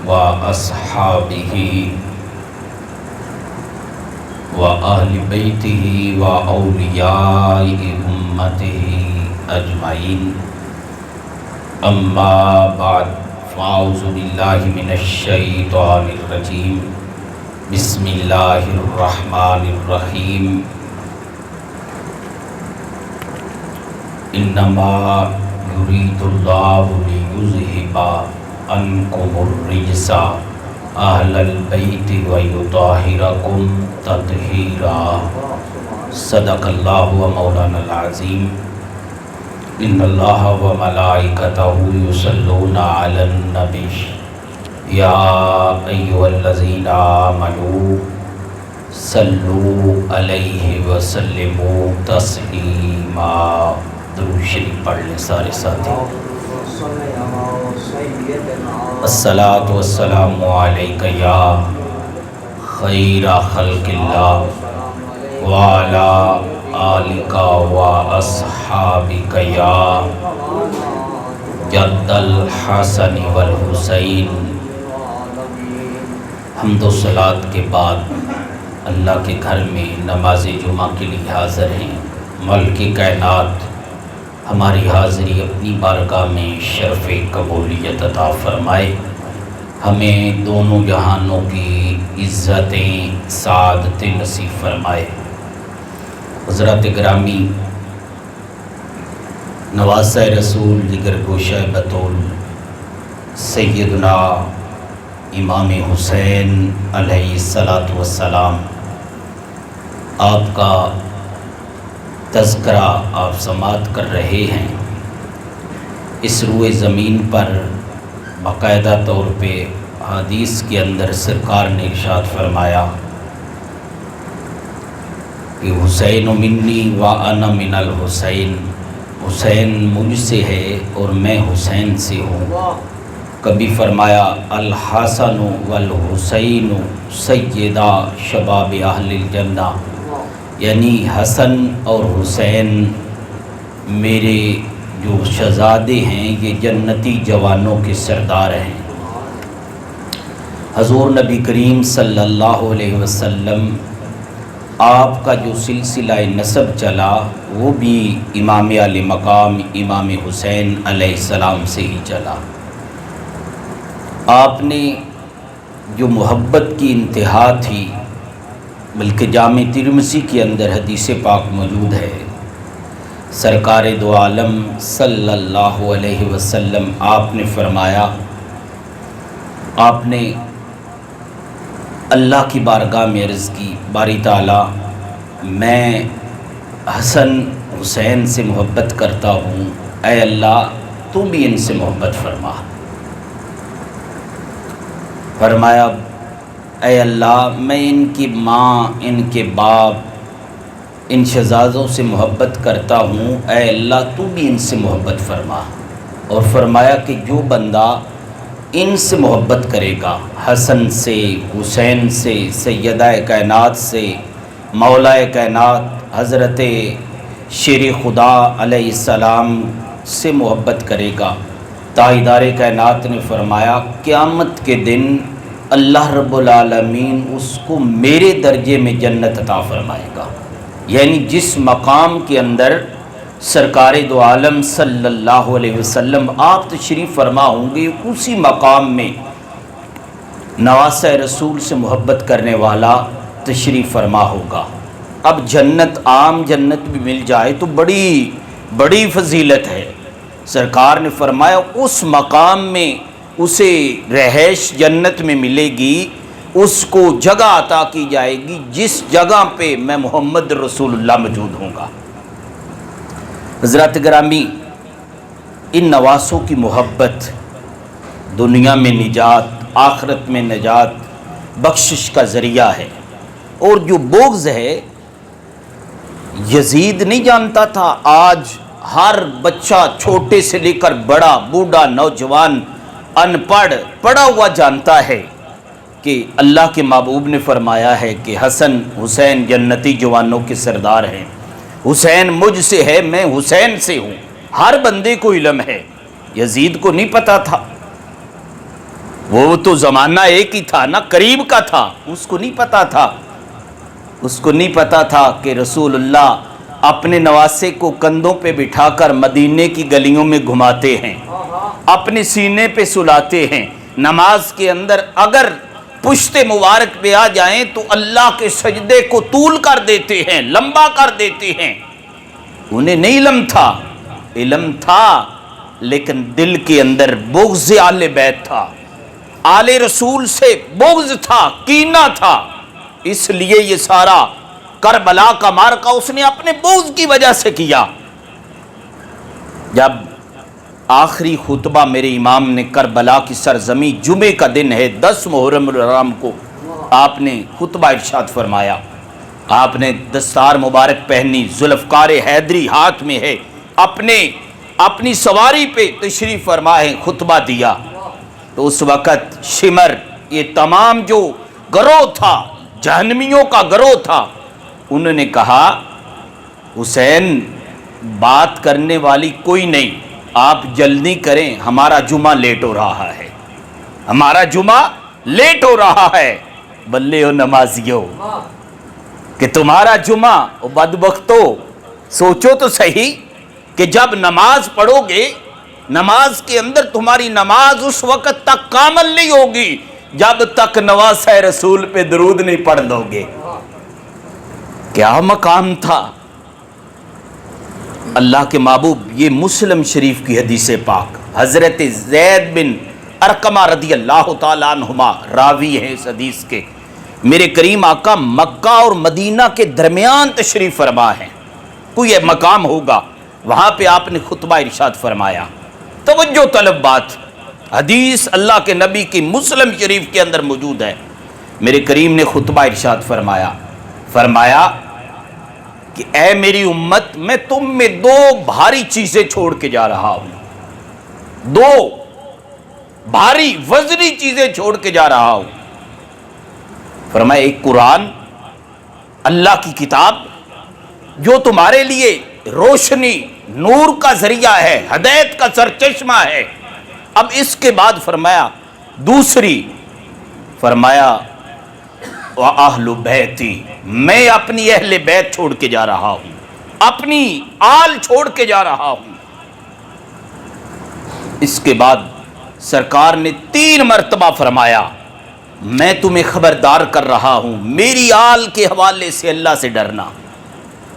وأصحابه وأهل بيته وأولياء أمته أجمعين أما بعد فأعوذ بالله من الشيطان الرجيم بسم الله الرحمن الرحيم انما يريد الله ليذهب عنكم الرجس اهل البيت ويطهركم تطهيرا صدق الله ومولانا العظيم ان الله وملائكته يصلون على النبي يا أيها الذين آمنوا صلوا عليه وسلموا تسلیما۔ درود شریف پڑھ لیں سارے ساتھی۔ الصلاۃ والسلام علیک یا خیر خلق اللہ وعلی آلک واصحابک یا جد الحسن والحسین۔ حمد و صلات کے بعد اللہ کے گھر میں نماز جمعہ کے لیے حاضر ہیں۔ ملک کائنات ہماری حاضری اپنی بارگاہ میں شرف قبولیت عطا فرمائے، ہمیں دونوں جہانوں کی عزتیں سعادتیں نصیب فرمائے۔ حضرات گرامی، نواسہ رسول جگر گوشہ بطول سیدنا امام حسین علیہ السلام، آپ کا تذکرہ آپ سماعت کر رہے ہیں۔ اس روئے زمین پر باقاعدہ طور پہ حدیث کے اندر سرکار نے ارشاد فرمایا کہ حسین منی وانا من الحسین، حسین مجھ سے ہے اور میں حسین سے ہوں۔ کبھی فرمایا الحسن والحسین سیدہ شباب اہل الجنہ، یعنی حسن اور حسین میرے جو شہزادے ہیں یہ جنتی جوانوں کے سردار ہیں۔ حضور نبی کریم صلی اللہ علیہ وسلم آپ کا جو سلسلہ نسب چلا وہ بھی امام علی مقام امام حسین علیہ السلام سے ہی چلا۔ آپ نے جو محبت کی انتہا تھی، بلکہ جامع ترمذی کے اندر حدیث پاک موجود ہے، سرکار دو عالم صلی اللہ علیہ وسلم آپ نے فرمایا، آپ نے اللہ کی بارگاہ میں عرض کی، باری تعالیٰ میں حسن حسین سے محبت کرتا ہوں، اے اللہ تو بھی ان سے محبت فرما۔ فرمایا اے اللہ میں ان کی ماں، ان کے باپ، ان شہزادوں سے محبت کرتا ہوں، اے اللہ تو بھی ان سے محبت فرما۔ اور فرمایا کہ جو بندہ ان سے محبت کرے گا، حسن سے، حسین سے، سیدہ کائنات سے، مولا کائنات حضرت شیر خدا علیہ السلام سے محبت کرے گا، تاجدار کائنات نے فرمایا قیامت کے دن اللہ رب العالمین اس کو میرے درجے میں جنت عطا فرمائے گا۔ یعنی جس مقام کے اندر سرکار دو عالم صلی اللہ علیہ وسلم آپ تشریف فرما ہوں گے، اسی مقام میں نواسہ رسول سے محبت کرنے والا تشریف فرما ہوگا۔ اب جنت، عام جنت بھی مل جائے تو بڑی فضیلت ہے۔ سرکار نے فرمایا اس مقام میں اسے رہائش جنت میں ملے گی، اس کو جگہ عطا کی جائے گی جس جگہ پہ میں محمد رسول اللہ موجود ہوں گا۔ حضرات گرامی، ان نواسوں کی محبت دنیا میں نجات، آخرت میں نجات، بخشش کا ذریعہ ہے۔ اور جو بغض ہے، یزید نہیں جانتا تھا، آج ہر بچہ چھوٹے سے لے کر بڑا، بوڑھا، نوجوان، ان پڑھ، پڑھا ہوا جانتا ہے کہ اللہ کے محبوب نے فرمایا ہے کہ حسن حسین جنتی جوانوں کے سردار ہیں، حسین مجھ سے ہے، میں حسین سے ہوں۔ ہر بندے کو علم ہے، یزید کو نہیں پتا تھا۔ وہ تو زمانہ ایک ہی تھا نا، قریب کا تھا، اس کو نہیں پتا تھا کہ رسول اللہ اپنے نواسے کو کندھوں پہ بٹھا کر مدینے کی گلیوں میں گھماتے ہیں، اپنے سینے پہ سلاتے ہیں، نماز کے اندر اگر پشت مبارک پہ آ جائیں تو اللہ کے سجدے کو طول کر دیتے ہیں، لمبا کر دیتے ہیں۔ انہیں نہیں علم تھا لیکن دل کے اندر بغض آل بیت تھا، آل رسول سے بغض تھا، کینہ تھا، اس لیے یہ سارا کربلا کا معرکہ اس نے اپنے بغض کی وجہ سے کیا۔ جب آخری خطبہ میرے امام نے کربلا کی سرزمین، جمعے کا دن ہے، 10 محرم الحرام کو آپ نے خطبہ ارشاد فرمایا، آپ نے دستار مبارک پہنی، ذوالفقار حیدری ہاتھ میں ہے، اپنی سواری پہ تشریف فرما ہے، خطبہ دیا تو اس وقت شمر، یہ تمام جو گروہ تھا، جہنمیوں کا گروہ تھا، انہوں نے کہا حسین بات کرنے والی کوئی نہیں، آپ جلدی کریں، ہمارا جمعہ لیٹ ہو رہا ہے۔ بلے ہو نمازیو کہ تمہارا جمعہ، بدبختو سوچو تو صحیح کہ جب نماز پڑھو گے، نماز کے اندر تمہاری نماز اس وقت تک کامل نہیں ہوگی جب تک نواسہ رسول پہ درود نہیں پڑھ لو گے۔ کیا مقام تھا اللہ کے محبوب! یہ مسلم شریف کی حدیث پاک، حضرت زید بن ارقمہ رضی اللہ تعالیٰ عنہما راوی ہیں اس حدیث کے۔ میرے کریم آقا مکہ اور مدینہ کے درمیان تشریف فرما ہے، کوئی مقام ہوگا وہاں پہ آپ نے خطبہ ارشاد فرمایا۔ توجہ طلب بات، حدیث اللہ کے نبی کی مسلم شریف کے اندر موجود ہے۔ میرے کریم نے خطبہ ارشاد فرمایا کہ اے میری امت، میں تم میں 2 بھاری چیزیں چھوڑ کے جا رہا ہوں، 2 بھاری وزنی چیزیں چھوڑ کے جا رہا ہوں۔ فرمایا ایک قرآن، اللہ کی کتاب جو تمہارے لیے روشنی، نور کا ذریعہ ہے، ہدایت کا سرچشمہ ہے۔ اب اس کے بعد فرمایا دوسری، فرمایا وَأَهْلُ بَيْتِي، میں اپنی اہل بیت چھوڑ کے جا رہا ہوں، اپنی آل چھوڑ کے جا رہا ہوں۔ اس کے بعد سرکار نے 3 مرتبہ فرمایا میں تمہیں خبردار کر رہا ہوں، میری آل کے حوالے سے اللہ سے ڈرنا،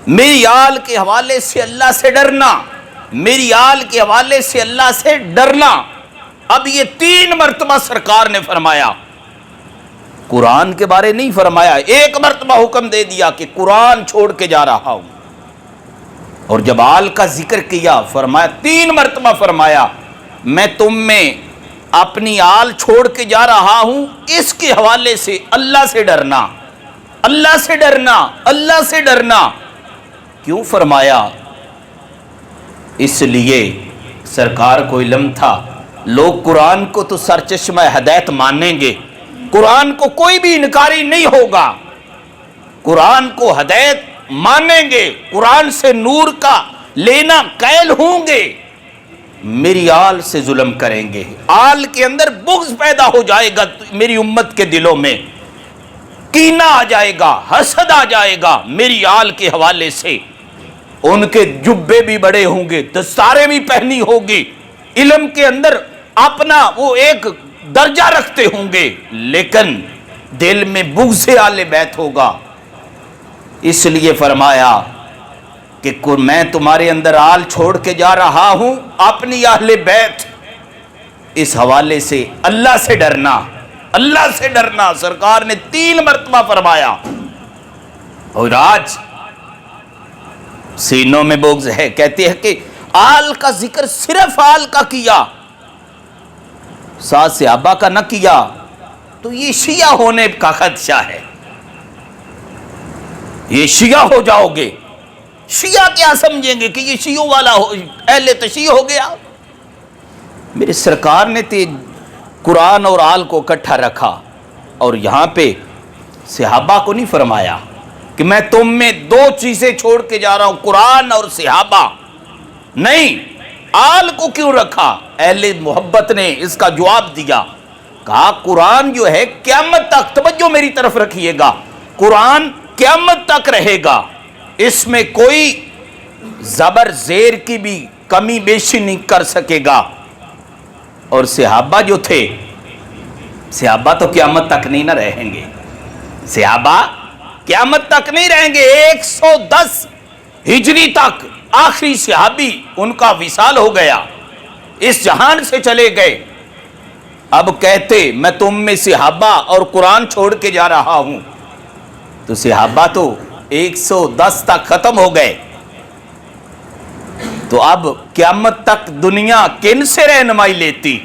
میری آل کے حوالے سے اللہ سے ڈرنا، میری آل کے حوالے سے اللہ سے ڈرنا۔ اب یہ 3 مرتبہ سرکار نے فرمایا، قرآن کے بارے نہیں فرمایا، 1 مرتبہ حکم دے دیا کہ قرآن چھوڑ کے جا رہا ہوں، اور جب آل کا ذکر کیا فرمایا 3 مرتبہ فرمایا میں تم میں اپنی آل چھوڑ کے جا رہا ہوں، اس کے حوالے سے اللہ سے ڈرنا، اللہ سے ڈرنا، اللہ سے ڈرنا۔ کیوں فرمایا؟ اس لیے سرکار کو علم تھا لوگ قرآن کو تو سرچشمہ ہدایت مانیں گے، قرآن کو کوئی بھی انکاری نہیں ہوگا، قرآن کو ہدایت مانیں گے، قرآن سے نور کا لینا قائل ہوں گے، میری آل سے ظلم کریں گے، آل کے اندر بغض پیدا ہو جائے گا، میری امت کے دلوں میں کینہ آ جائے گا، حسد آ جائے گا میری آل کے حوالے سے۔ ان کے جبے بھی بڑے ہوں گے، دستاریں بھی پہنی ہوگی، علم کے اندر اپنا وہ ایک درجہ رکھتے ہوں گے، لیکن دل میں بغض آل بیت ہوگا۔ اس لیے فرمایا کہ میں تمہارے اندر آل چھوڑ کے جا رہا ہوں، اپنی اہل بیت، اس حوالے سے اللہ سے ڈرنا، اللہ سے ڈرنا، سرکار نے 3 مرتبہ فرمایا۔ اور آج سینوں میں بغض ہے، کہتے ہیں کہ آل کا ذکر صرف آل کا کیا، ساتھ صحابہ کا نہ کیا تو یہ شیعہ ہونے کا خدشہ ہے، یہ شیعہ ہو جاؤ گے، شیعہ کیا سمجھیں گے کہ یہ شیعوں والا اہل تشیع ہو گیا۔ میرے سرکار نے قرآن اور آل کو اکٹھا رکھا، اور یہاں پہ صحابہ کو نہیں فرمایا کہ میں تم میں 2 چیزیں چھوڑ کے جا رہا ہوں، قرآن اور صحابہ، نہیں، آل کو کیوں رکھا؟ اہل محبت نے اس کا جواب دیا، کہا قرآن جو ہے قیامت تک، توجہ میری طرف رکھیے گا، قرآن قیامت تک رہے گا، اس میں کوئی زبر زیر کی بھی کمی بیشی نہیں کر سکے گا۔ اور صحابہ جو تھے، صحابہ تو قیامت تک نہیں نہ رہیں گے، صحابہ قیامت تک نہیں رہیں گے، 110 ہجری تک آخری صحابی ان کا وصال ہو گیا، اس جہان سے چلے گئے۔ اب کہتے میں تم میں صحابہ اور قرآن چھوڑ کے جا رہا ہوں، تو صحابہ تو 110 تک ختم ہو گئے، تو اب قیامت تک دنیا کن سے رہنمائی لیتی،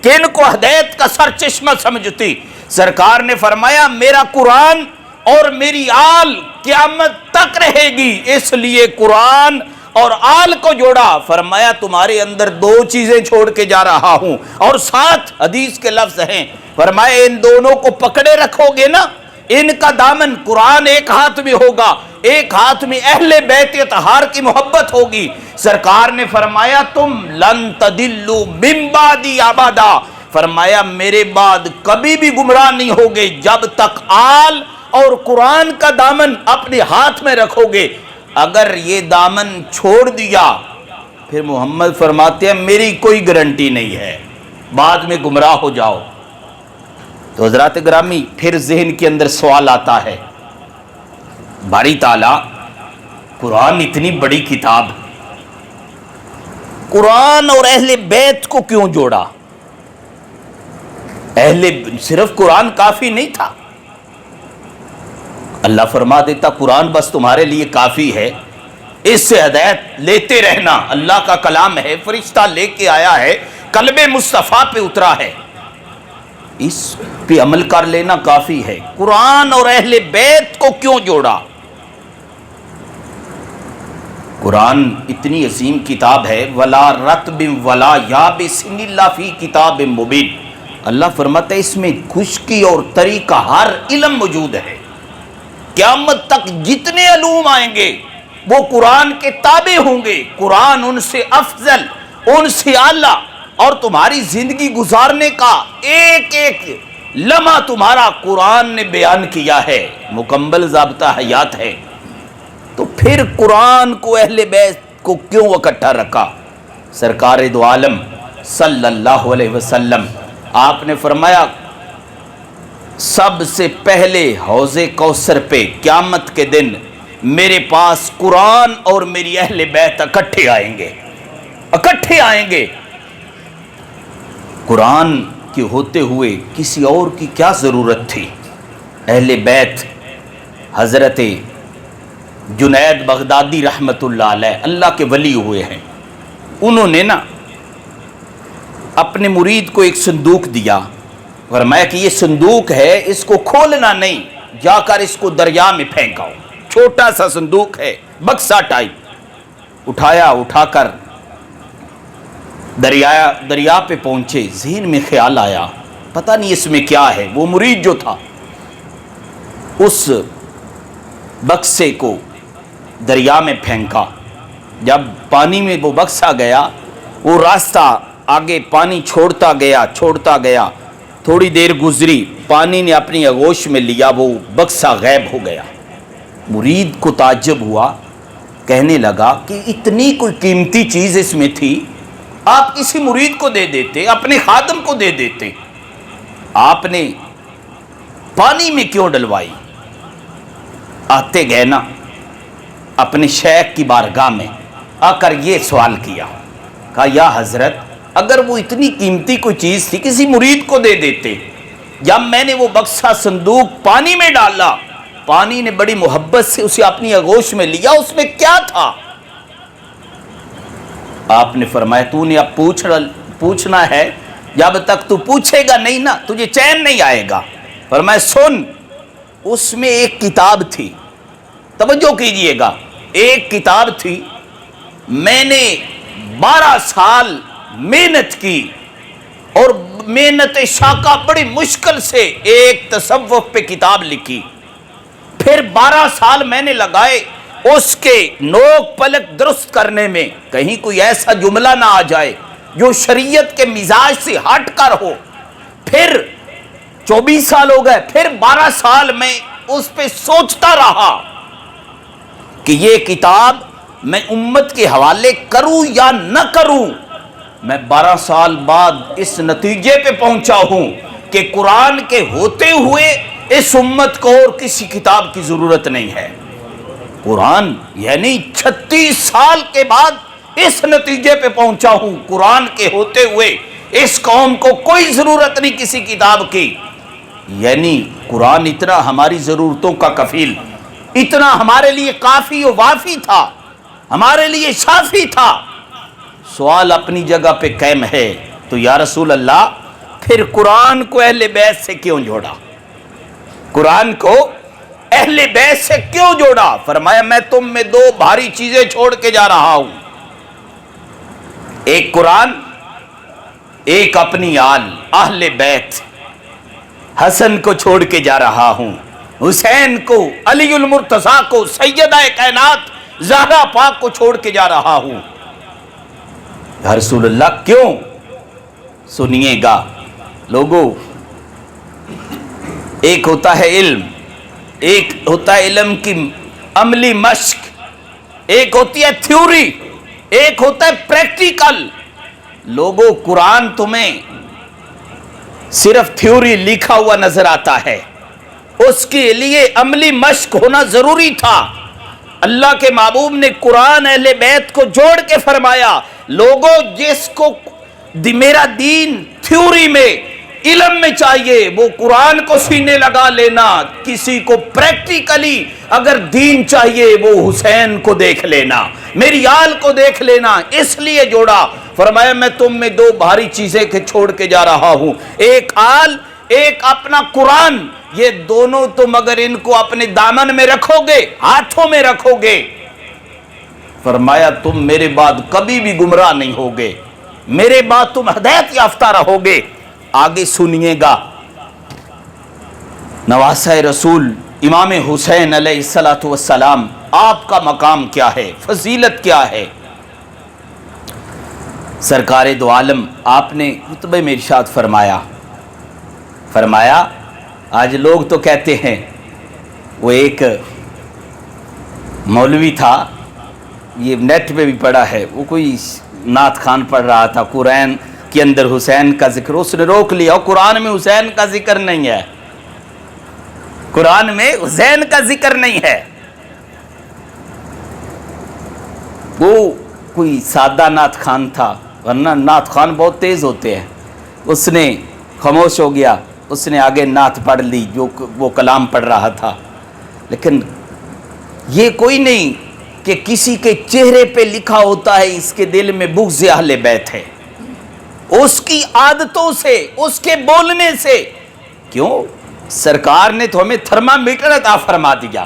کن کو ہدایت کا سر چشمہ سمجھتی؟ سرکار نے فرمایا میرا قرآن اور میری آل قیامت تک رہے گی، اس لیے قرآن اور آل کو جوڑا، فرمایا تمہارے اندر 2 چیزیں چھوڑ کے جا رہا ہوں، اور ساتھ حدیث کے لفظ ہیں، فرمایا ان دونوں کو پکڑے رکھو گے نا، ان کا دامن، قرآن ایک ہاتھ میں ہوگا، ایک ہاتھ میں اہل بیت اطہار کی محبت ہوگی۔ سرکار نے فرمایا تم لن تدلوا من بعدی ابدا، فرمایا میرے بعد کبھی بھی گمراہ نہیں ہوگے جب تک آل اور قرآن کا دامن اپنے ہاتھ میں رکھو گے۔ اگر یہ دامن چھوڑ دیا پھر محمد فرماتے ہیں میری کوئی گارنٹی نہیں ہے، بعد میں گمراہ ہو جاؤ۔ تو حضرات گرامی پھر ذہن کے اندر سوال آتا ہے، باری تعالیٰ قرآن اتنی بڑی کتاب، قرآن اور اہل بیت کو کیوں جوڑا؟ صرف قرآن کافی نہیں تھا، اللہ فرما دیتا قرآن بس تمہارے لیے کافی ہے، اس سے ہدایت لیتے رہنا، اللہ کا کلام ہے، فرشتہ لے کے آیا ہے، قلب مصطفیٰ پہ اترا ہے، اس پہ عمل کر لینا کافی ہے۔ قرآن اور اہل بیت کو کیوں جوڑا؟ قرآن اتنی عظیم کتاب ہے، وَلَا رَطْبٍ وَلَا يَابِسٍ إِلَّا فِي كِتَابٍ مُبِينٍ، اللہ فرماتا ہے اس میں خشکی اور تری کا ہر علم موجود ہے، قیامت تک جتنے علوم آئیں گے وہ قرآن کے تابع ہوں گے، قرآن ان سے افضل، ان سے اعلیٰ، اور تمہاری زندگی گزارنے کا ایک ایک لمحہ تمہارا قرآن نے بیان کیا ہے، مکمل ضابطہ حیات ہے۔ تو پھر قرآن کو اہل بیت کو کیوں اکٹھا رکھا؟ سرکار دو عالم صلی اللہ علیہ وسلم آپ نے فرمایا سب سے پہلے حوض کوثر پہ قیامت کے دن میرے پاس قرآن اور میری اہل بیت اکٹھے آئیں گے، اکٹھے آئیں گے۔ قرآن کے ہوتے ہوئے کسی اور کی کیا ضرورت تھی؟ اہل بیت حضرت جنید بغدادی رحمت اللہ علیہ اللہ کے ولی ہوئے ہیں، انہوں نے نا اپنے مرید کو ایک صندوق دیا، فرمایا کہ یہ صندوق ہے، اس کو کھولنا نہیں، جا کر اس کو دریا میں پھینکاؤ، چھوٹا سا صندوق ہے، بکسا ٹائپ، اٹھا کر دریا پہ پہنچے، ذہن میں خیال آیا پتہ نہیں اس میں کیا ہے، وہ مرید جو تھا اس بکسے کو دریا میں پھینکا، جب پانی میں وہ بکسا گیا وہ راستہ آگے پانی چھوڑتا گیا، تھوڑی دیر گزری، پانی نے اپنی آغوش میں لیا، وہ بکسا غائب ہو گیا۔ مرید کو تعجب ہوا، کہنے لگا کہ اتنی کوئی قیمتی چیز اس میں تھی، آپ کسی مرید کو دے دیتے، اپنے خادم کو دے دیتے، آپ نے پانی میں کیوں ڈلوائی؟ آتے گئے نا اپنے شیخ کی بارگاہ میں آ کر یہ سوال کیا، کہا یا حضرت اگر وہ اتنی قیمتی کوئی چیز تھی کسی مرید کو دے دیتے، جب میں نے وہ بکسا صندوق پانی میں ڈالا، پانی نے بڑی محبت سے اسے اپنی آغوش میں لیا، اس میں کیا تھا؟ آپ نے فرمایا تو نے اب پوچھنا ہے، جب تک تو پوچھے گا نہیں نا تجھے چین نہیں آئے گا۔ فرمایا سن، اس میں ایک کتاب تھی، توجہ کیجئے گا، ایک کتاب تھی، میں نے 12 سال محنت کی اور محنت شاقہ بڑی مشکل سے ایک تصوف پہ کتاب لکھی، پھر 12 سال میں نے لگائے اس کے نوک پلک درست کرنے میں، کہیں کوئی ایسا جملہ نہ آ جائے جو شریعت کے مزاج سے ہٹ کر ہو، پھر 24 سال ہو گئے، پھر 12 سال میں اس پہ سوچتا رہا کہ یہ کتاب میں امت کے حوالے کروں یا نہ کروں۔ میں 12 سال بعد اس نتیجے پہ پہنچا ہوں کہ قرآن کے ہوتے ہوئے اس امت کو اور کسی کتاب کی ضرورت نہیں ہے۔ قرآن یعنی 36 سال کے بعد اس نتیجے پہ پہنچا ہوں، قرآن کے ہوتے ہوئے اس قوم کو کوئی ضرورت نہیں کسی کتاب کی۔ یعنی قرآن اتنا ہماری ضرورتوں کا کفیل، اتنا ہمارے لیے کافی و وافی تھا، ہمارے لیے شافی تھا۔ سوال اپنی جگہ پہ قائم ہے، تو یا رسول اللہ پھر قرآن کو اہل بیت سے کیوں جوڑا؟ قرآن کو اہل بیت سے کیوں جوڑا؟ فرمایا میں تم میں 2 بھاری چیزیں چھوڑ کے جا رہا ہوں، ایک قرآن، ایک اپنی آل اہل بیت۔ حسن کو چھوڑ کے جا رہا ہوں، حسین کو، علی المرتضیٰ کو، سیدہ کائنات زہرا پاک کو چھوڑ کے جا رہا ہوں۔ یا رسول اللہ کیوں؟ سنیے گا لوگوں، ایک ہوتا ہے علم، ایک ہوتا ہے علم کی عملی مشق، ایک ہوتی ہے تھیوری، ایک ہوتا ہے پریکٹیکل۔ لوگوں قرآن تمہیں صرف تھیوری لکھا ہوا نظر آتا ہے، اس کے لیے عملی مشق ہونا ضروری تھا۔ اللہ کے محبوب نے قرآن اہل بیت کو جوڑ کے فرمایا لوگوں جس کو میرا دین تھیوری میں، علم میں چاہیے وہ قرآن کو سینے لگا لینا، کسی کو پریکٹیکلی اگر دین چاہیے وہ حسین کو دیکھ لینا، میری آل کو دیکھ لینا۔ اس لیے جوڑا، فرمایا میں تم میں 2 بھاری چیزیں چھوڑ کے جا رہا ہوں، ایک آل، ایک اپنا قرآن۔ یہ دونوں تم اگر ان کو اپنے دامن میں رکھو گے، ہاتھوں میں رکھو گے، فرمایا تم میرے بعد کبھی بھی گمراہ نہیں ہوگے، میرے بعد تم ہدایت یافتہ رہو گے۔ آگے سنیے گا، نواسہ رسول امام حسین علیہ السلام، آپ کا مقام کیا ہے، فضیلت کیا ہے؟ سرکار دو عالم آپ نے خطبے میں ارشاد فرمایا آج لوگ تو کہتے ہیں، وہ ایک مولوی تھا، یہ نیٹ پہ بھی پڑھا ہے، وہ کوئی نعت خان پڑھ رہا تھا، قرآن کے اندر حسین کا ذکر، اس نے روک لیا، اور قرآن میں حسین کا ذکر نہیں ہے، قرآن میں حسین کا ذکر نہیں ہے۔ وہ کوئی سادہ نعت خان تھا، ورنہ نعت خان بہت تیز ہوتے ہیں، اس نے خاموش ہو گیا، اس نے آگے نعت پڑھ لی جو وہ کلام پڑھ رہا تھا۔ لیکن یہ کوئی نہیں کہ کسی کے چہرے پہ لکھا ہوتا ہے اس کے دل میں بغض اہل بیت ہے، اس کی عادتوں سے، اس کے بولنے سے۔ کیوں؟ سرکار نے تو ہمیں تھرمامیٹر عطا فرما دیا،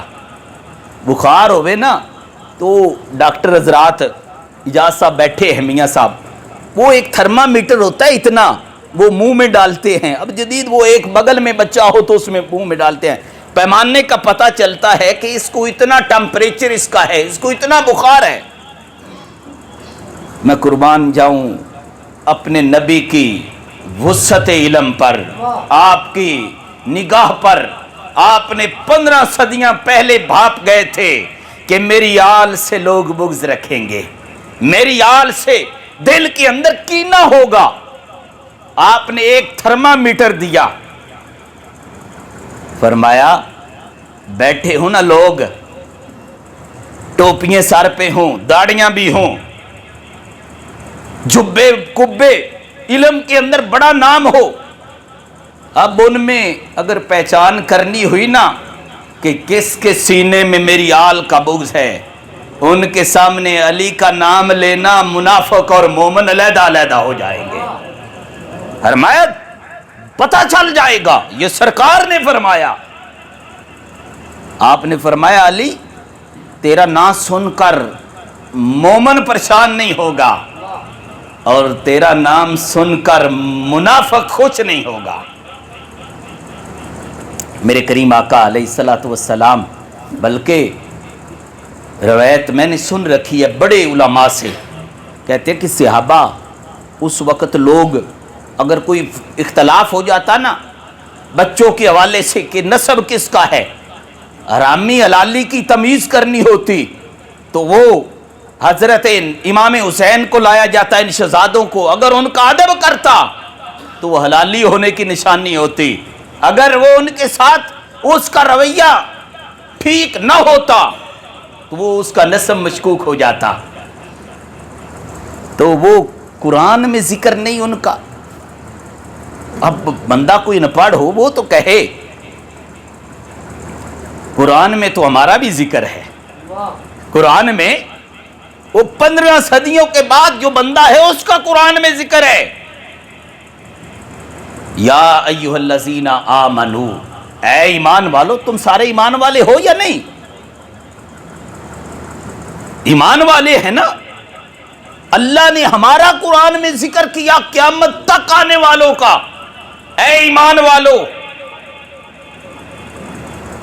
بخار ہوئے نا تو ڈاکٹر حضرات، اجاز صاحب بیٹھے ہیں، میاں صاحب، وہ ایک تھرمامیٹر ہوتا ہے اتنا، وہ منہ میں ڈالتے ہیں، اب جدید وہ ایک بغل میں بچہ ہو تو اس میں منہ میں ڈالتے ہیں، پیمانے کا پتہ چلتا ہے کہ اس کو اتنا ٹمپریچر اس کا ہے، اس کو اتنا بخار ہے۔ میں قربان جاؤں اپنے نبی کی وسعت علم پر، آپ کی نگاہ پر۔ آپ نے 15 صدیاں پہلے بھاپ گئے تھے کہ میری آل سے لوگ بغض رکھیں گے، میری آل سے دل کے اندر کینہ ہوگا۔ آپ نے ایک تھرمامیٹر دیا، فرمایا بیٹھے ہوں نا لوگ، ٹوپیاں سر پہ ہوں، داڑیاں بھی ہوں، جبے کبے، علم کے اندر بڑا نام ہو، اب ان میں اگر پہچان کرنی ہوئی نا کہ کس کے سینے میں میری آل کا بغض ہے، ان کے سامنے علی کا نام لینا منافق اور مومن علیحدہ علیحدہ ہو جائیں گے۔ فرمایا پتہ چل جائے گا، یہ سرکار نے فرمایا۔ آپ نے فرمایا علی تیرا نام سن کر مومن پریشان نہیں ہوگا، اور تیرا نام سن کر منافق خوش نہیں ہوگا۔ میرے کریم آقا علیہ السلام، بلکہ روایت میں نے سن رکھی ہے بڑے علماء سے، کہتے ہیں کہ صحابہ اس وقت لوگ اگر کوئی اختلاف ہو جاتا نا بچوں کے حوالے سے کہ نسب کس کا ہے، حرامی حلالی کی تمیز کرنی ہوتی تو وہ حضرت امام حسین کو لایا جاتا ان شہزادوں کو، اگر ان کا ادب کرتا تو وہ حلالی ہونے کی نشانی ہوتی، اگر وہ ان کے ساتھ اس کا رویہ ٹھیک نہ ہوتا تو وہ اس کا نسب مشکوک ہو جاتا۔ تو وہ قرآن میں ذکر نہیں ان کا۔ اب بندہ کوئی نہ پڑھ ہو وہ تو کہے قرآن میں تو ہمارا بھی ذکر ہے، قرآن میں وہ 15 صدیوں کے بعد جو بندہ ہے اس کا قرآن میں ذکر ہے۔ یا ایھا الذین آمنو، اے ایمان والو، تم سارے ایمان والے ہو یا نہیں؟ ایمان والے ہیں نا؟ اللہ نے ہمارا قرآن میں ذکر کیا قیامت تک آنے والوں کا، اے ایمان والو۔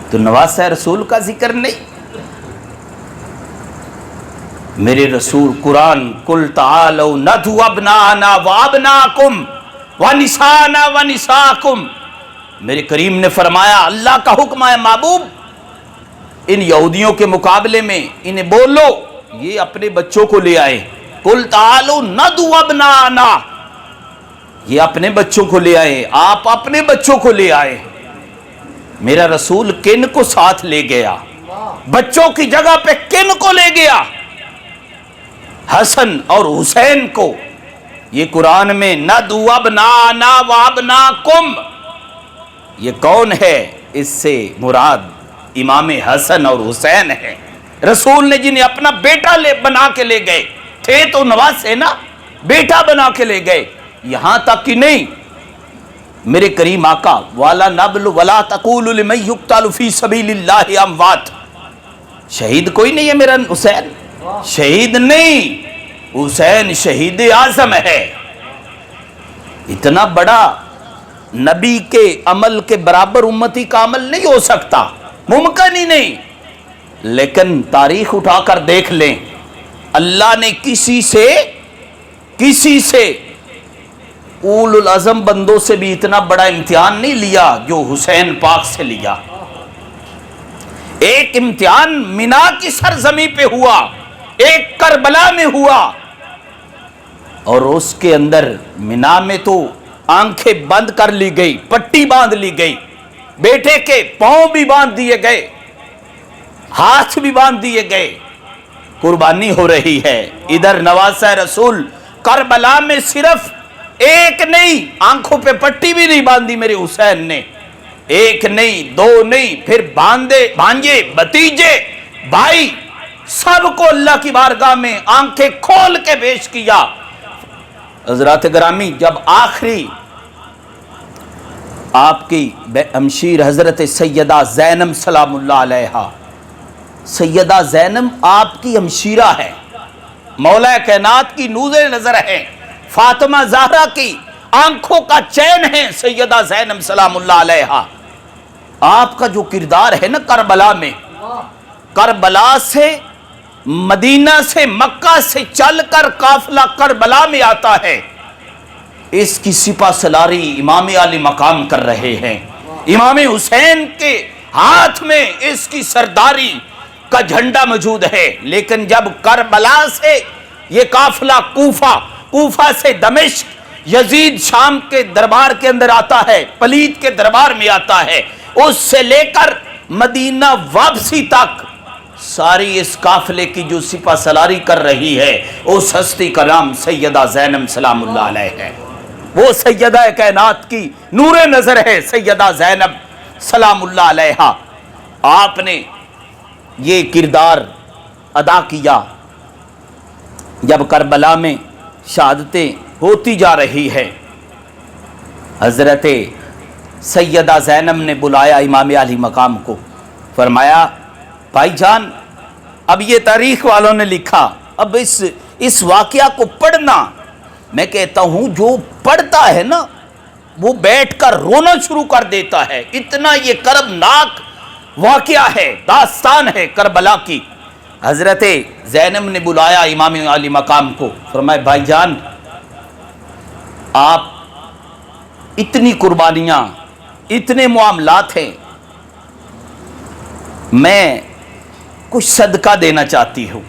تو نواسہ رسول کا ذکر نہیں؟ میرے رسول قرآن قل تعالوا ندعو ابناءنا وابناءکم ونساءنا ونساءکم، میرے کریم نے فرمایا اللہ کا حکم ہے محبوب ان یہودیوں کے مقابلے میں انہیں بولو یہ اپنے بچوں کو لے آئے، قل تعالوا ندعو ابناءنا، یہ اپنے بچوں کو لے آئے، آپ اپنے بچوں کو لے آئے۔ میرا رسول کن کو ساتھ لے گیا؟ بچوں کی جگہ پہ کن کو لے گیا؟ حسن اور حسین کو۔ یہ قرآن میں ندعو ابناءنا وابناءکم، یہ کون ہے؟ اس سے مراد امام حسن اور حسین ہے، رسول نے جنہیں اپنا بیٹا بنا کے لے گئے، تھے تو نواسے نا، بیٹا بنا کے لے گئے۔ یہاں تک کہ نہیں، میرے کریم آقا والا نبل ولا تقولوا لمن یقتل فی سبیل اللہ اموات، شہید کوئی نہیں ہے میرا حسین، شہید نہیں، حسین شہید اعظم ہے۔ اتنا بڑا نبی کے عمل کے برابر امتی کا عمل نہیں ہو سکتا، ممکن ہی نہیں۔ لیکن تاریخ اٹھا کر دیکھ لیں، اللہ نے کسی سے اول العزم بندوں سے بھی اتنا بڑا امتحان نہیں لیا جو حسین پاک سے لیا۔ ایک امتحان مینا کی سرزمین پہ ہوا، ایک کربلا میں ہوا، اور اس کے اندر مینا میں تو آنکھیں بند کر لی گئی، پٹی باندھ لی گئی، بیٹے کے پاؤں بھی باندھ دیے گئے، ہاتھ بھی باندھ دیے گئے، قربانی ہو رہی ہے۔ ادھر نواسہ رسول کربلا میں صرف ایک نہیں، آنکھوں پہ پٹی بھی نہیں باندھی میرے حسین نے، ایک نہیں، دو نہیں، پھر بھانجے، بھتیجے، بھائی، سب کو اللہ کی بارگاہ میں آنکھیں کھول کے پیش کیا۔ حضرات گرامی، جب آخری آپ کی ہمشیر حضرت سیدہ زینب سلام اللہ علیہا، سیدہ زینب آپ کی ہمشیرہ ہے، مولا کائنات کی نور نظر ہے، فاطمہ زہرا کی آنکھوں کا چین ہے سیدہ زینب سلام اللہ علیہا۔ آپ کا جو کردار ہے نا کربلا میں، کربلا سے مدینہ سے مکہ سے چل کر قافلہ کربلا میں آتا ہے، اس کی سپہ سلاری امام علی مقام کر رہے ہیں، امام حسین کے ہاتھ میں اس کی سرداری کا جھنڈا موجود ہے۔ لیکن جب کربلا سے یہ قافلہ کوفہ سے دمشق، یزید شام کے دربار کے اندر آتا ہے، پلید کے دربار میں آتا ہے، اس سے لے کر مدینہ واپسی تک ساری اس قافلے کی جو سپہ سلاری کر رہی ہے اس ہستی کا نام سیدہ زینب سلام اللہ علیہ ہے۔ وہ سیدہ کائنات کی نور نظر ہے سیدہ زینب سلام اللہ علیہا۔ آپ نے یہ کردار ادا کیا جب کربلا میں شہادتیں ہوتی جا رہی ہے۔ حضرت سیدہ زینب نے بلایا امام علی مقام کو، فرمایا بھائی جان، اب یہ تاریخ والوں نے لکھا، اب اس واقعہ کو پڑھنا، میں کہتا ہوں جو پڑھتا ہے نا وہ بیٹھ کر رونا شروع کر دیتا ہے، اتنا یہ کربناک واقعہ ہے، داستان ہے کربلا کی۔ حضرت زینب نے بلایا امام علی مقام کو، فرمایا بھائی جان، آپ اتنی قربانیاں، اتنے معاملات ہیں، میں کچھ صدقہ دینا چاہتی ہوں.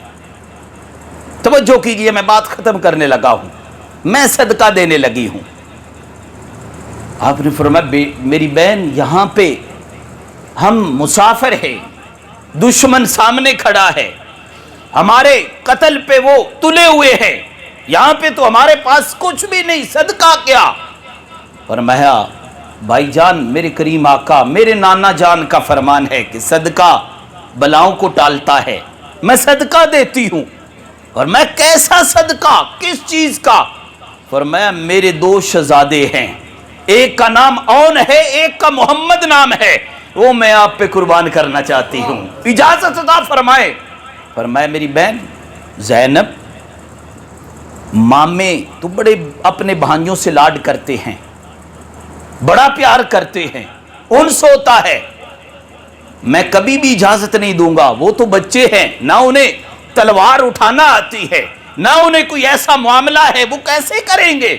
توجہ کیجئے، میں بات ختم کرنے لگا ہوں. میں صدقہ دینے لگی ہوں. آپ نے فرمایا میری بہن یہاں پہ ہم مسافر ہیں، دشمن سامنے کھڑا ہے، ہمارے قتل پہ وہ تلے ہوئے ہیں، یہاں پہ تو ہمارے پاس کچھ بھی نہیں، صدقہ کیا؟ فرمایا بھائی جان، میرے کریم آقا، میرے نانا جان کا فرمان ہے کہ صدقہ بلاؤں کو ٹالتا ہے، میں صدقہ دیتی ہوں. اور میں کیسا صدقہ، کس چیز کا؟ فرمایا میرے 2 شہزادے ہیں، ایک کا نام اون ہے، ایک کا محمد نام ہے، وہ میں آپ پہ قربان کرنا چاہتی ہوں، اجازت عطا فرمائے. فرمایا میری بہن زینب، مامے تو بڑے اپنے بھائیوں سے لاڈ کرتے ہیں، بڑا پیار کرتے ہیں، انس ہوتا ہے، میں کبھی بھی اجازت نہیں دوں گا. وہ تو بچے ہیں، نہ انہیں تلوار اٹھانا آتی ہے، نہ انہیں کوئی ایسا معاملہ ہے، وہ کیسے کریں گے؟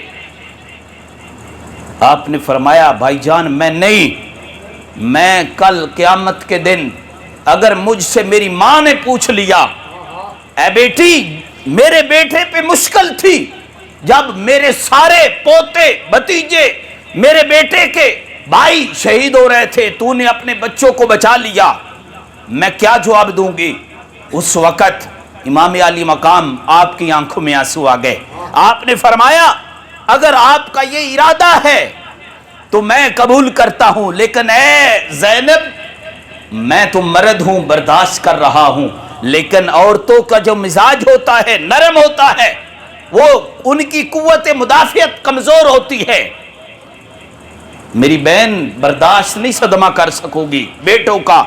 آپ نے فرمایا بھائی جان میں کل قیامت کے دن اگر مجھ سے میری ماں نے پوچھ لیا اے بیٹی میرے بیٹے پہ مشکل تھی جب میرے سارے پوتے بھتیجے میرے بیٹے کے بھائی شہید ہو رہے تھے، تو نے اپنے بچوں کو بچا لیا، میں کیا جواب دوں گی؟ اس وقت امام علی مقام آپ کی آنکھوں میں آنسو آ گئے. آپ نے فرمایا اگر آپ کا یہ ارادہ ہے تو میں قبول کرتا ہوں، لیکن اے زینب میں تو مرد ہوں، برداشت کر رہا ہوں، لیکن عورتوں کا جو مزاج ہوتا ہے نرم ہوتا ہے، وہ ان کی قوت مدافعت کمزور ہوتی ہے. میری بہن برداشت نہیں صدمہ کر سکو گی بیٹوں کا،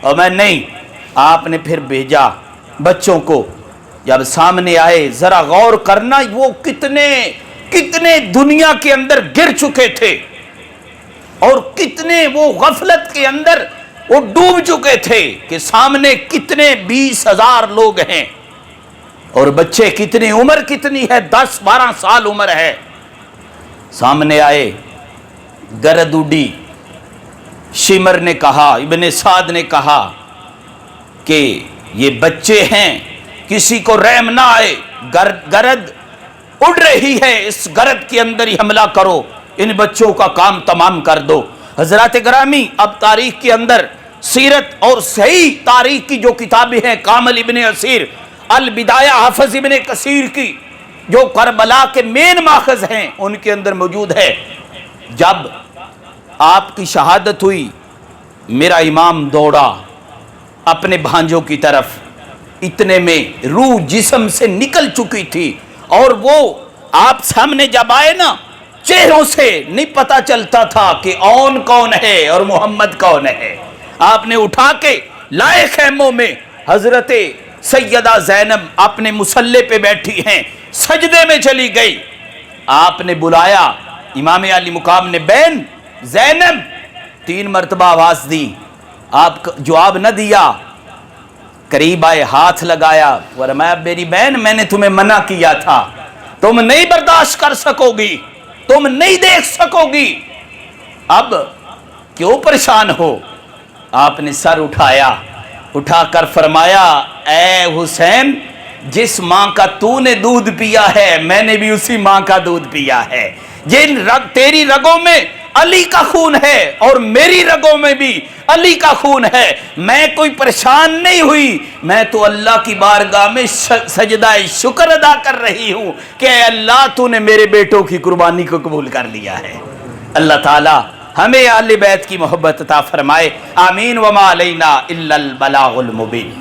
اور میں نہیں. آپ نے پھر بھیجا بچوں کو، جب سامنے آئے ذرا غور کرنا وہ کتنے دنیا کے اندر گر چکے تھے، اور کتنے وہ غفلت کے اندر وہ ڈوب چکے تھے کہ سامنے کتنے 20,000 لوگ ہیں، اور بچے کتنی عمر کتنی ہے، 10-12 سال عمر ہے. سامنے آئے، گرد اڑی. شمر نے کہا، ابن سعد نے کہا کہ یہ بچے ہیں، کسی کو رحم نہ آئے، گرد اڑ رہی ہے، اس گرد کے اندر ہی حملہ کرو، ان بچوں کا کام تمام کر دو. حضرات گرامی، اب تاریخ کے اندر سیرت اور صحیح تاریخ کی جو کتابیں ہیں، کامل ابن اسیر، البدایہ حافظ ابن کثیر کی جو کربلا کے مین ماخذ ہیں، ان کے اندر موجود ہے. جب آپ کی شہادت ہوئی، میرا امام دوڑا اپنے بھانجوں کی طرف، اتنے میں روح جسم سے نکل چکی تھی، اور وہ آپ سامنے جب آئے نا، چہروں سے نہیں پتا چلتا تھا کہ اون کون ہے اور محمد کون ہے. آپ نے اٹھا کے لائے خیموں میں. حضرت سیدہ زینب اپنے مصلے پہ بیٹھی ہیں، سجدے میں چلی گئی. آپ نے بلایا، امام علی مقام نے بہن زینب 3 مرتبہ آواز دی، آپ جواب نہ دیا. قریب آئے، ہاتھ لگایا، فرمایا میری بہن میں نے تمہیں منع کیا تھا، تم نہیں برداشت کر سکو گی، تم نہیں دیکھ سکو گی، اب کیوں پریشان ہو؟ آپ نے سر اٹھایا، اٹھا کر فرمایا اے حسین، جس ماں کا تو نے دودھ پیا ہے میں نے بھی اسی ماں کا دودھ پیا ہے. تیری رگوں میں علی کا خون ہے اور میری رگوں میں بھی علی کا خون ہے. میں کوئی پریشان نہیں ہوئی، میں تو اللہ کی بارگاہ میں سجدہ شکر ادا کر رہی ہوں کہ اے اللہ تو نے میرے بیٹوں کی قربانی کو قبول کر لیا ہے. اللہ تعالی ہمیں اہل بیت کی محبت عطا فرمائے. آمین. وما علینا الا البلاغ المبین.